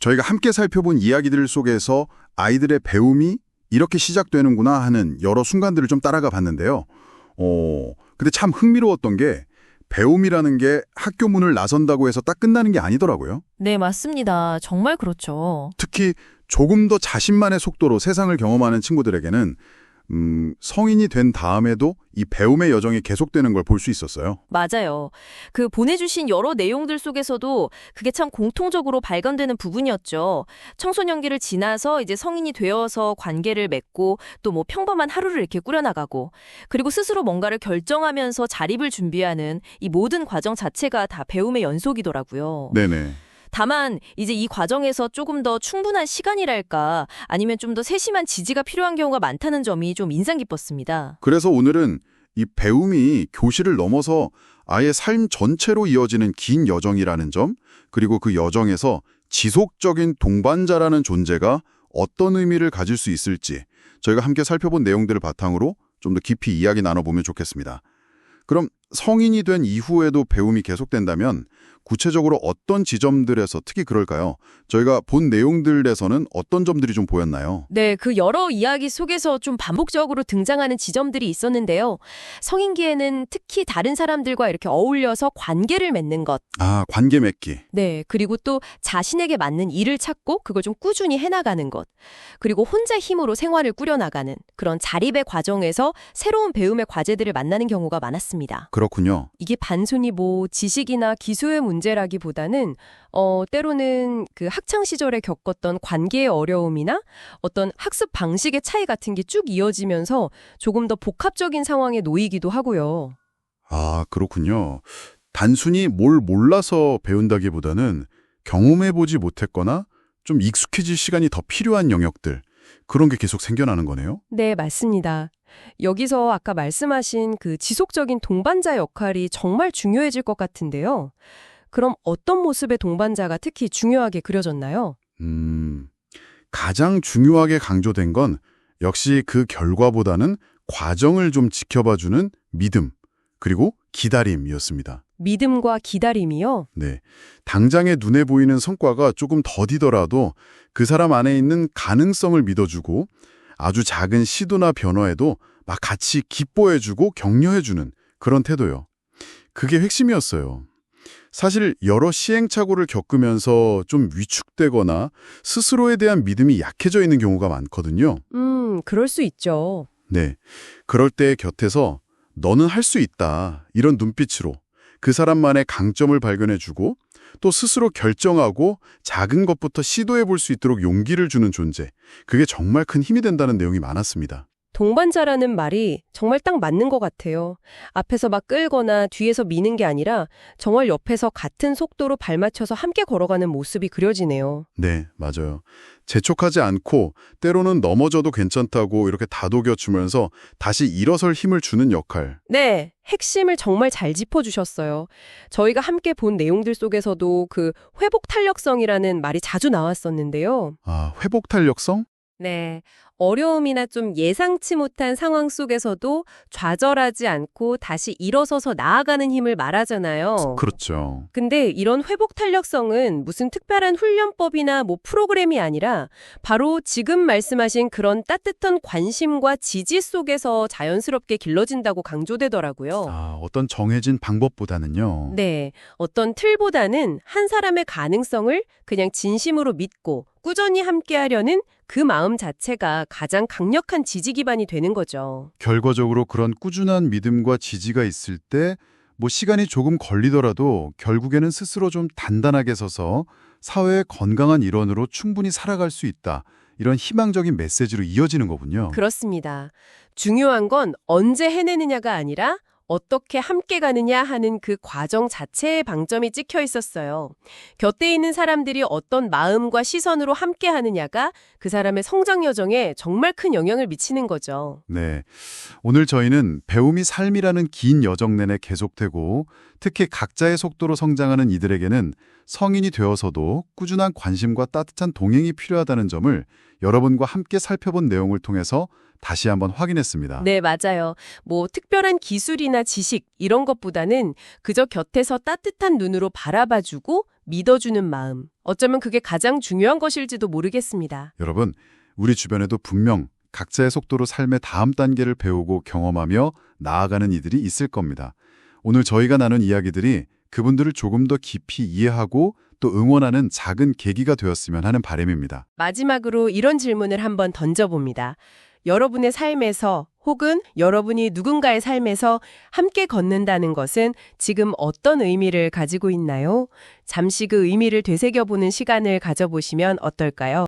저희가 함께 살펴본 이야기들 속에서 아이들의 배움이 이렇게 시작되는구나 하는 여러 순간들을 좀 따라가 봤는데요. 근데 참 흥미로웠던 게 배움이라는 게 학교 문을 나선다고 해서 딱 끝나는 게 아니더라고요. 네, 맞습니다. 정말 그렇죠. 특히 조금 더 자신만의 속도로 세상을 경험하는 친구들에게는 성인이 된 다음에도 이 배움의 여정이 계속되는 걸 볼 수 있었어요. 맞아요. 그 보내주신 여러 내용들 속에서도 그게 참 공통적으로 발견되는 부분이었죠. 청소년기를 지나서 이제 성인이 되어서 관계를 맺고 또 뭐 평범한 하루를 이렇게 꾸려나가고 그리고 스스로 뭔가를 결정하면서 자립을 준비하는 이 모든 과정 자체가 다 배움의 연속이더라고요. 네네. 다만 이제 이 과정에서 조금 더 충분한 시간이랄까 아니면 좀 더 세심한 지지가 필요한 경우가 많다는 점이 좀 인상 깊었습니다. 그래서 오늘은 이 배움이 교실을 넘어서 아예 삶 전체로 이어지는 긴 여정이라는 점, 그리고 그 여정에서 지속적인 동반자라는 존재가 어떤 의미를 가질 수 있을지 저희가 함께 살펴본 내용들을 바탕으로 좀 더 깊이 이야기 나눠보면 좋겠습니다. 그럼 성인이 된 이후에도 배움이 계속된다면 구체적으로 어떤 지점들에서 특히 그럴까요? 저희가 본 내용들에서는 어떤 점들이 좀 보였나요? 네, 그 여러 이야기 속에서 좀 반복적으로 등장하는 지점들이 있었는데요. 성인기에는 특히 다른 사람들과 이렇게 어울려서 관계를 맺는 것. 아, 관계 맺기. 네, 그리고 또 자신에게 맞는 일을 찾고 그걸 좀 꾸준히 해나가는 것. 그리고 혼자 힘으로 생활을 꾸려나가는 그런 자립의 과정에서 새로운 배움의 과제들을 만나는 경우가 많았습니다. 그렇군요. 이게 단순히 뭐 지식이나 기술의 문제라기보다는 때로는 그 학창 시절에 겪었던 관계의 어려움이나 어떤 학습 방식의 차이 같은 게 쭉 이어지면서 조금 더 복합적인 상황에 놓이기도 하고요. 아, 그렇군요. 단순히 뭘 몰라서 배운다기보다는 경험해보지 못했거나 좀 익숙해질 시간이 더 필요한 영역들, 그런 게 계속 생겨나는 거네요? 네, 맞습니다. 여기서 아까 말씀하신 그 지속적인 동반자 역할이 정말 중요해질 것 같은데요. 그럼 어떤 모습의 동반자가 특히 중요하게 그려졌나요? 가장 중요하게 강조된 건 역시 그 결과보다는 과정을 좀 지켜봐주는 믿음, 그리고 기다림이었습니다. 믿음과 기다림이요? 네. 당장의 눈에 보이는 성과가 조금 더디더라도 그 사람 안에 있는 가능성을 믿어주고 아주 작은 시도나 변화에도 막 같이 기뻐해주고 격려해주는 그런 태도요. 그게 핵심이었어요. 사실 여러 시행착오를 겪으면서 좀 위축되거나 스스로에 대한 믿음이 약해져 있는 경우가 많거든요. 그럴 수 있죠. 네. 그럴 때 곁에서 너는 할 수 있다 이런 눈빛으로 그 사람만의 강점을 발견해주고 또 스스로 결정하고 작은 것부터 시도해 볼 수 있도록 용기를 주는 존재. 그게 정말 큰 힘이 된다는 내용이 많았습니다. 동반자라는 말이 정말 딱 맞는 것 같아요. 앞에서 막 끌거나 뒤에서 미는 게 아니라 정말 옆에서 같은 속도로 발맞춰서 함께 걸어가는 모습이 그려지네요. 네, 맞아요. 재촉하지 않고 때로는 넘어져도 괜찮다고 이렇게 다독여주면서 다시 일어설 힘을 주는 역할. 네, 핵심을 정말 잘 짚어주셨어요. 저희가 함께 본 내용들 속에서도 그 회복 탄력성이라는 말이 자주 나왔었는데요. 아, 회복 탄력성? 네, 어려움이나 좀 예상치 못한 상황 속에서도 좌절하지 않고 다시 일어서서 나아가는 힘을 말하잖아요. 그렇죠. 근데 이런 회복 탄력성은 무슨 특별한 훈련법이나 뭐 프로그램이 아니라 바로 지금 말씀하신 그런 따뜻한 관심과 지지 속에서 자연스럽게 길러진다고 강조되더라고요. 아, 어떤 정해진 방법보다는요. 네, 어떤 틀보다는 한 사람의 가능성을 그냥 진심으로 믿고 꾸준히 함께하려는 그 마음 자체가 가장 강력한 지지 기반이 되는 거죠. 결과적으로 그런 꾸준한 믿음과 지지가 있을 때 뭐 시간이 조금 걸리더라도 결국에는 스스로 좀 단단하게 서서 사회의 건강한 일원으로 충분히 살아갈 수 있다. 이런 희망적인 메시지로 이어지는 거군요. 그렇습니다. 중요한 건 언제 해내느냐가 아니라 어떻게 함께 가느냐 하는 그 과정 자체에 방점이 찍혀 있었어요. 곁에 있는 사람들이 어떤 마음과 시선으로 함께 하느냐가 그 사람의 성장 여정에 정말 큰 영향을 미치는 거죠. 네. 오늘 저희는 배움이 삶이라는 긴 여정 내내 계속되고 특히 각자의 속도로 성장하는 이들에게는 성인이 되어서도 꾸준한 관심과 따뜻한 동행이 필요하다는 점을 여러분과 함께 살펴본 내용을 통해서 다시 한번 확인했습니다. 네, 맞아요. 뭐 특별한 기술이나 지식 이런 것보다는 그저 곁에서 따뜻한 눈으로 바라봐주고 믿어주는 마음. 어쩌면 그게 가장 중요한 것일지도 모르겠습니다. 여러분, 우리 주변에도 분명 각자의 속도로 삶의 다음 단계를 배우고 경험하며 나아가는 이들이 있을 겁니다. 오늘 저희가 나눈 이야기들이 그분들을 조금 더 깊이 이해하고 또 응원하는 작은 계기가 되었으면 하는 바람입니다. 마지막으로 이런 질문을 한번 던져봅니다. 여러분의 삶에서 혹은 여러분이 누군가의 삶에서 함께 걷는다는 것은 지금 어떤 의미를 가지고 있나요? 잠시 그 의미를 되새겨보는 시간을 가져보시면 어떨까요?